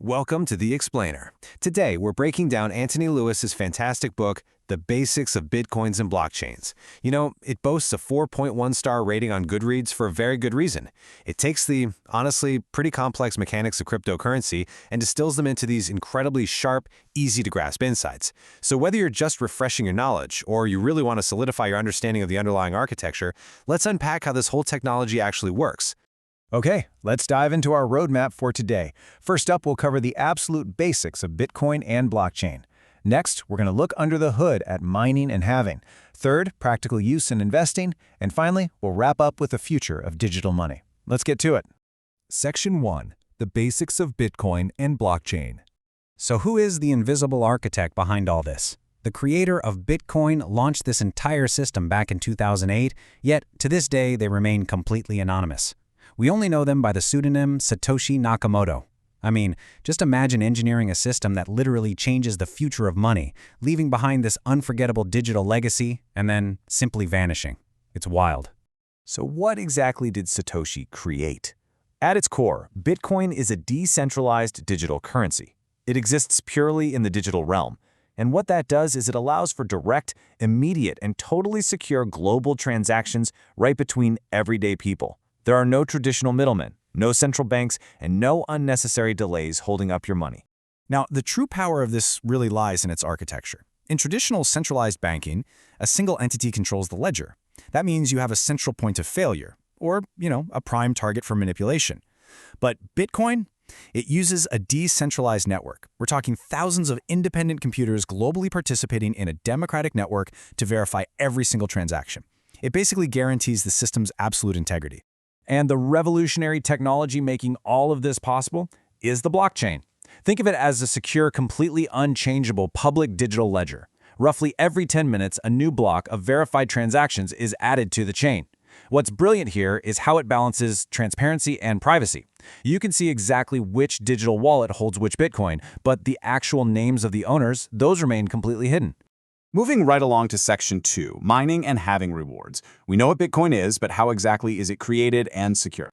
Welcome to The Explainer. Today, we're breaking down Antony Lewis's fantastic book, The Basics of Bitcoins and Blockchains. You know, it boasts a 4.1-star rating on Goodreads for a very good reason. It takes the, honestly, pretty complex mechanics of cryptocurrency and distills them into these incredibly sharp, easy-to-grasp insights. So whether you're just refreshing your knowledge or you really want to solidify your understanding of the underlying architecture, let's unpack how this whole technology actually works. Okay, let's dive into our roadmap for today. First up, we'll cover the absolute basics of Bitcoin and blockchain. Next, we're going to look under the hood at mining and halving. Third, practical use and investing. And finally, we'll wrap up with the future of digital money. Let's get to it. Section 1. The Basics of Bitcoin and Blockchain. So who is the invisible architect behind all this? The creator of Bitcoin launched this entire system back in 2008, yet to this day they remain completely anonymous. We only know them by the pseudonym Satoshi Nakamoto. I mean, just imagine engineering a system that literally changes the future of money, leaving behind this unforgettable digital legacy, and then simply vanishing. It's wild. So what exactly did Satoshi create? At its core, Bitcoin is a decentralized digital currency. It exists purely in the digital realm. And what that does is it allows for direct, immediate, and totally secure global transactions right between everyday people. There are no traditional middlemen, no central banks, and no unnecessary delays holding up your money. Now, the true power of this really lies in its architecture. In traditional centralized banking, a single entity controls the ledger. That means you have a central point of failure, or, a prime target for manipulation. But Bitcoin, it uses a decentralized network. We're talking thousands of independent computers globally participating in a democratic network to verify every single transaction. It basically guarantees the system's absolute integrity. And the revolutionary technology making all of this possible is the blockchain. Think of it as a secure, completely unchangeable public digital ledger. Roughly every 10 minutes, a new block of verified transactions is added to the chain. What's brilliant here is how it balances transparency and privacy. You can see exactly which digital wallet holds which Bitcoin, but the actual names of the owners, those remain completely hidden. Moving right along to Section 2, mining and halving rewards. We know what Bitcoin is, but how exactly is it created and secure?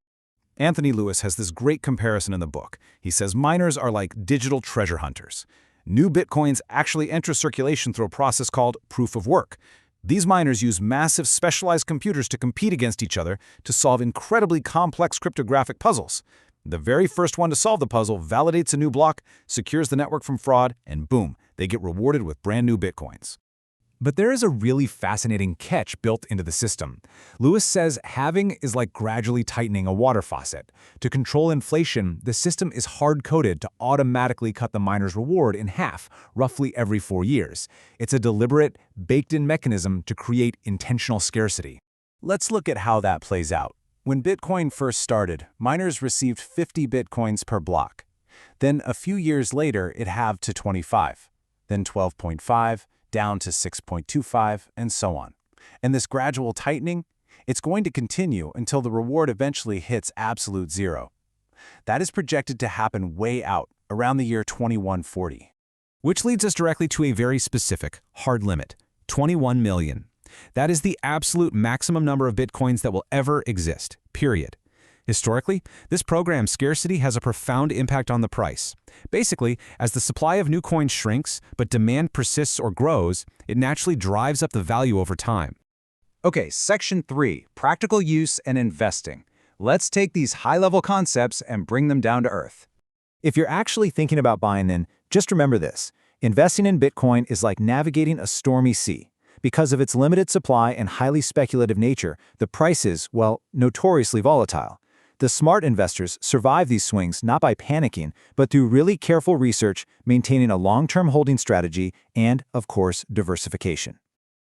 Antony Lewis has this great comparison in the book. He says miners are like digital treasure hunters. New Bitcoins actually enter circulation through a process called proof of work. These miners use massive specialized computers to compete against each other to solve incredibly complex cryptographic puzzles. The very first one to solve the puzzle validates a new block, secures the network from fraud, and boom, they get rewarded with brand new Bitcoins. But there is a really fascinating catch built into the system. Lewis says halving is like gradually tightening a water faucet. To control inflation, the system is hard-coded to automatically cut the miner's reward in half, roughly every 4 years. It's a deliberate, baked-in mechanism to create intentional scarcity. Let's look at how that plays out. When Bitcoin first started, miners received 50 Bitcoins per block. Then a few years later, it halved to 25, then 12.5, down to 6.25, and so on. And this gradual tightening, it's going to continue until the reward eventually hits absolute zero. That is projected to happen way out, around the year 2140. Which leads us directly to a very specific, hard limit, 21 million. That is the absolute maximum number of Bitcoins that will ever exist, period. Historically, this program's scarcity has a profound impact on the price. Basically, as the supply of new coins shrinks, but demand persists or grows, it naturally drives up the value over time. Okay, Section 3, Practical Use and Investing. Let's take these high-level concepts and bring them down to earth. If you're actually thinking about buying in, just remember this. Investing in Bitcoin is like navigating a stormy sea. Because of its limited supply and highly speculative nature, the price is, well, notoriously volatile. The smart investors survive these swings not by panicking, but through really careful research, maintaining a long-term holding strategy, and, of course, diversification.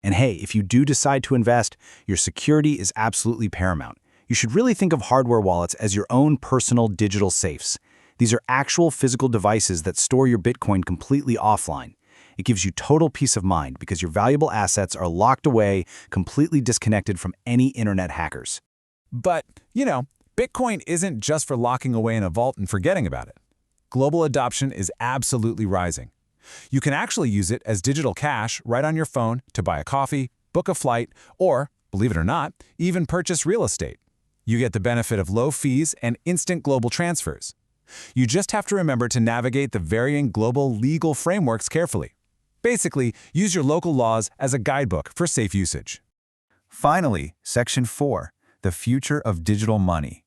And hey, if you do decide to invest, your security is absolutely paramount. You should really think of hardware wallets as your own personal digital safes. These are actual physical devices that store your Bitcoin completely offline. It gives you total peace of mind because your valuable assets are locked away, completely disconnected from any internet hackers. But, Bitcoin isn't just for locking away in a vault and forgetting about it. Global adoption is absolutely rising. You can actually use it as digital cash right on your phone to buy a coffee, book a flight, or, believe it or not, even purchase real estate. You get the benefit of low fees and instant global transfers. You just have to remember to navigate the varying global legal frameworks carefully. Basically, use your local laws as a guidebook for safe usage. Finally, Section 4, the future of digital money.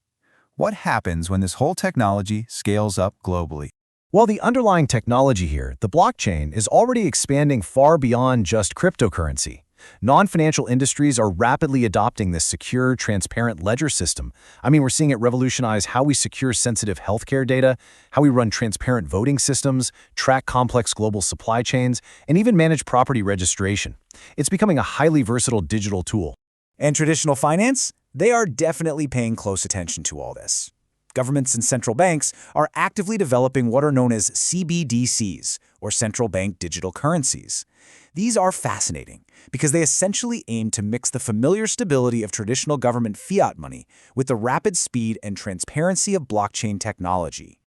What happens when this whole technology scales up globally? Well, the underlying technology here, the blockchain, is already expanding far beyond just cryptocurrency. Non-financial industries are rapidly adopting this secure, transparent ledger system. I mean, we're seeing it revolutionize how we secure sensitive healthcare data, how we run transparent voting systems, track complex global supply chains, and even manage property registration. It's becoming a highly versatile digital tool. And traditional finance? They are definitely paying close attention to all this. Governments and central banks are actively developing what are known as CBDCs, or central bank digital currencies. These are fascinating because they essentially aim to mix the familiar stability of traditional government fiat money with the rapid speed and transparency of blockchain technology.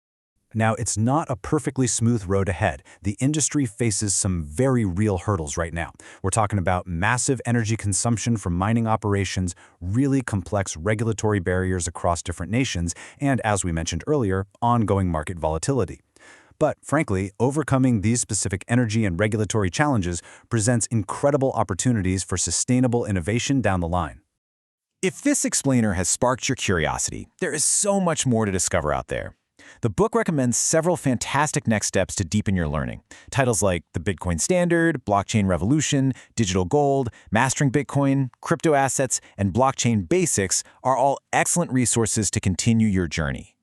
Now, it's not a perfectly smooth road ahead. The industry faces some very real hurdles right now. We're talking about massive energy consumption from mining operations, really complex regulatory barriers across different nations, and, as we mentioned earlier, ongoing market volatility. But frankly, overcoming these specific energy and regulatory challenges presents incredible opportunities for sustainable innovation down the line. If this explainer has sparked your curiosity, there is so much more to discover out there. The book recommends several fantastic next steps to deepen your learning. Titles like The Bitcoin Standard, Blockchain Revolution, Digital Gold, Mastering Bitcoin, Crypto Assets, and Blockchain Basics are all excellent resources to continue your journey.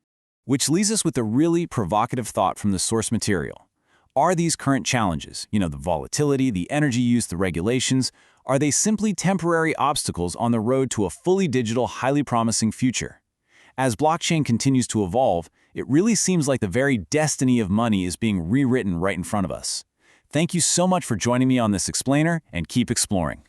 Which leaves us with a really provocative thought from the source material. Are these current challenges, the volatility, the energy use, the regulations, are they simply temporary obstacles on the road to a fully digital, highly promising future? As blockchain continues to evolve, it really seems like the very destiny of money is being rewritten right in front of us. Thank you so much for joining me on this explainer, and keep exploring.